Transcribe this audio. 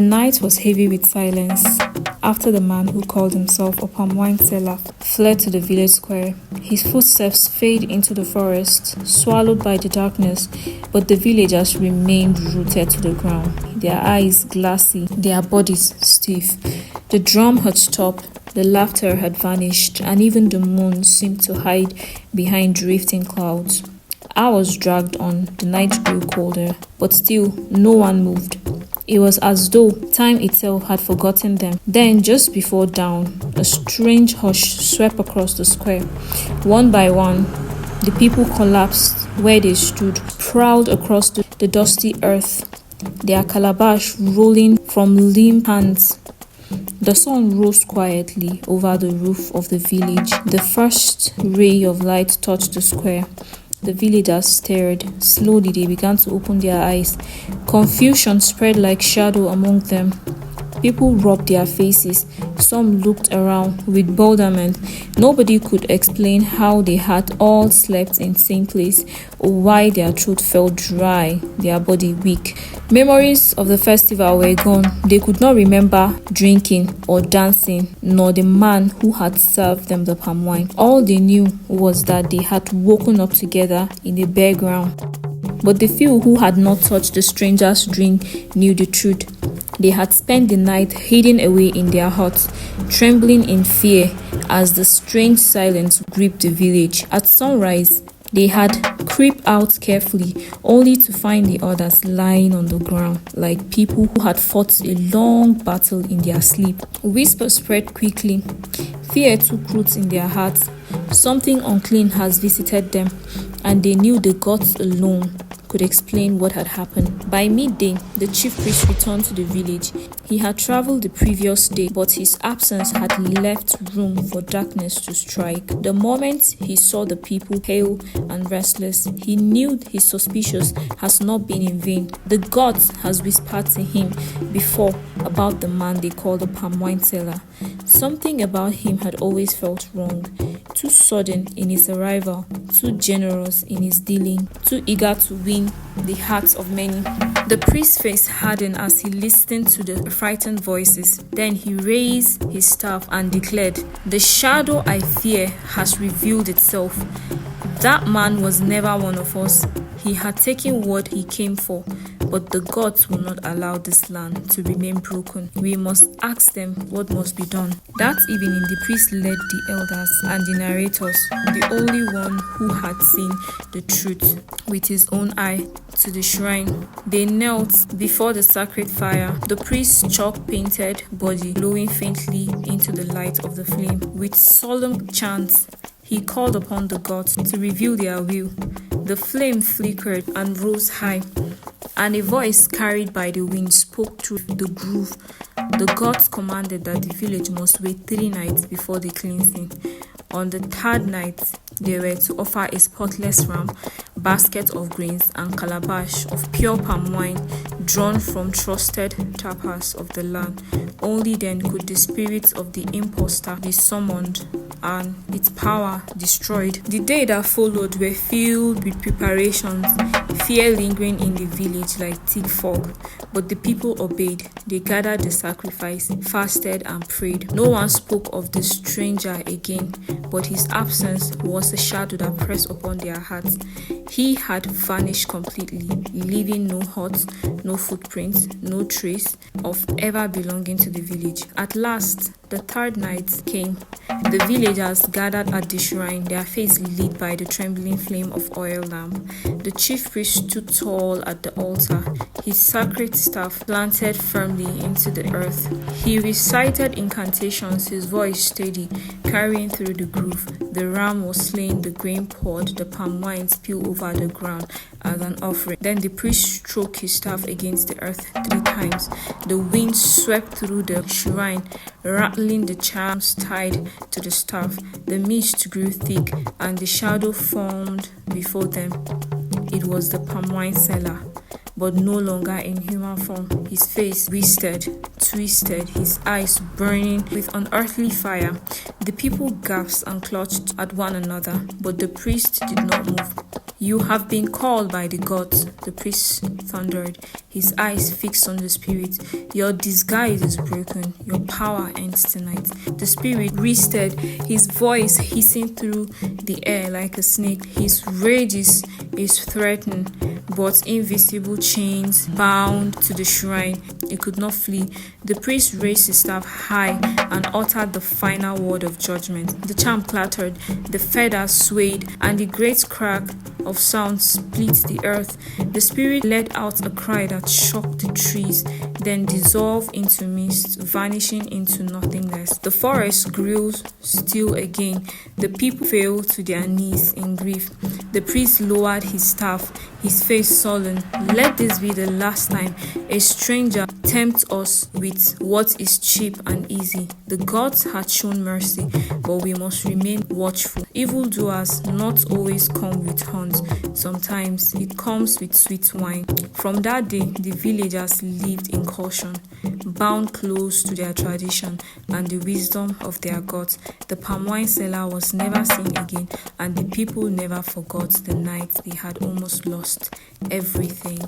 night was heavy with silence. After the man who called himself a palm wine seller fled to the village square, his footsteps fade into the forest, swallowed by the darkness, but the villagers remained rooted to the ground, their eyes glassy, their bodies stiff. The drum had stopped, the laughter had vanished, and even the moon seemed to hide behind drifting clouds. Hours dragged on, the night grew colder, but still no one moved. It was as though time itself had forgotten them. Then, just before dawn, a strange hush swept across the square. One by one, the people collapsed where they stood, prowled across the dusty earth, their calabash rolling from limp hands. The sun rose quietly over the roof of the village. The first ray of light touched the square. The villagers stared. Slowly they began to open their eyes. Confusion spread like shadow among them. People rubbed their faces. Some looked around with bewilderment. Nobody could explain how they had all slept in the same place or why their throat felt dry, their body weak. Memories of the festival were gone. They could not remember drinking or dancing, nor the man who had served them the palm wine. All they knew was that they had woken up together in the bare ground. But the few who had not touched the stranger's drink knew the truth. They had spent the night hidden away in their huts, trembling in fear as the strange silence gripped the village. At sunrise, they had crept out carefully, only to find the others lying on the ground, like people who had fought a long battle in their sleep. Whispers spread quickly. Fear took root in their hearts. Something unclean has visited them, and they knew the gods alone could explain what had happened. By midday, the chief priest returned to the village. He had traveled the previous day, but his absence had left room for darkness to strike. The moment he saw the people pale and restless, he knew his suspicions has not been in vain. The gods has whispered to him before about the man they called the palm wine seller. Something about him had always felt wrong. Too sudden in his arrival, too generous in his dealing, too eager to win the hearts of many. The priest's face hardened as he listened to the frightened voices. Then he raised his staff and declared, "The shadow I fear has revealed itself. That man was never one of us. He had taken what he came for, but the gods will not allow this land to remain broken. We must ask them what must be done." That evening, the priest led the elders and the narrators, the only one who had seen the truth with his own eye, to the shrine. They knelt before the sacred fire, the priest's chalk-painted body glowing faintly into the light of the flame. With solemn chants, he called upon the gods to reveal their will. The flame flickered and rose high, and a voice carried by the wind spoke through the groove. The gods commanded that the village must wait 3 nights before the cleansing. On the 3rd night, they were to offer a spotless ram, basket of grains, and calabash of pure palm wine drawn from trusted tappers of the land. Only then could the spirit of the impostor be summoned and its power destroyed. The day that followed were filled with preparations, fear lingering in the village like thick fog. But the people obeyed. They gathered the sacrifice, fasted and prayed. No one spoke of the stranger again, but his absence was a shadow that pressed upon their hearts. He had vanished completely, leaving no hut, no footprints, no trace of ever belonging to the village. At last, the 3rd night came. The villagers gathered at the shrine, their faces lit by the trembling flame of oil lamp. The chief priest stood tall at the altar, his sacred staff planted firmly into the earth. He recited incantations, his voice steady, carrying through the groove. The ram was slain, the grain poured, the palm wine spilled over the ground as an offering. Then the priest struck his staff against the earth 3 times. The wind swept through the shrine, rattling the charms tied to the staff. The mist grew thick, and the shadow formed before them. It was the palm wine seller, but no longer in human form. His face twisted, his eyes burning with unearthly fire. The people gasped and clutched at one another, but the priest did not move. "You have been called by the gods," the priest thundered, his eyes fixed on the spirit. "Your disguise is broken. Your power ends tonight." The spirit rested, his voice hissing through the air like a snake. His rage is threatening, but invisible chains bound to the shrine. It could not flee. The priest raised his staff high and uttered the final word of judgment. The charm clattered, the feathers swayed, and the great crack of sound split the earth. The spirit let out a cry that shocked the trees, then dissolved into mist, vanishing into nothingness. The forest grew still again. The people fell to their knees in grief. The priest lowered his staff, his face sullen. "Let this be the last time a stranger tempts us with what is cheap and easy. The gods had shown mercy, but we must remain watchful. Evildoers not always come with horns. Sometimes it comes with sweet wine." From that day, the villagers lived in caution, bound close to their tradition and the wisdom of their gods. The palm wine seller was never seen again, and the people never forgot the night they had almost lost everything.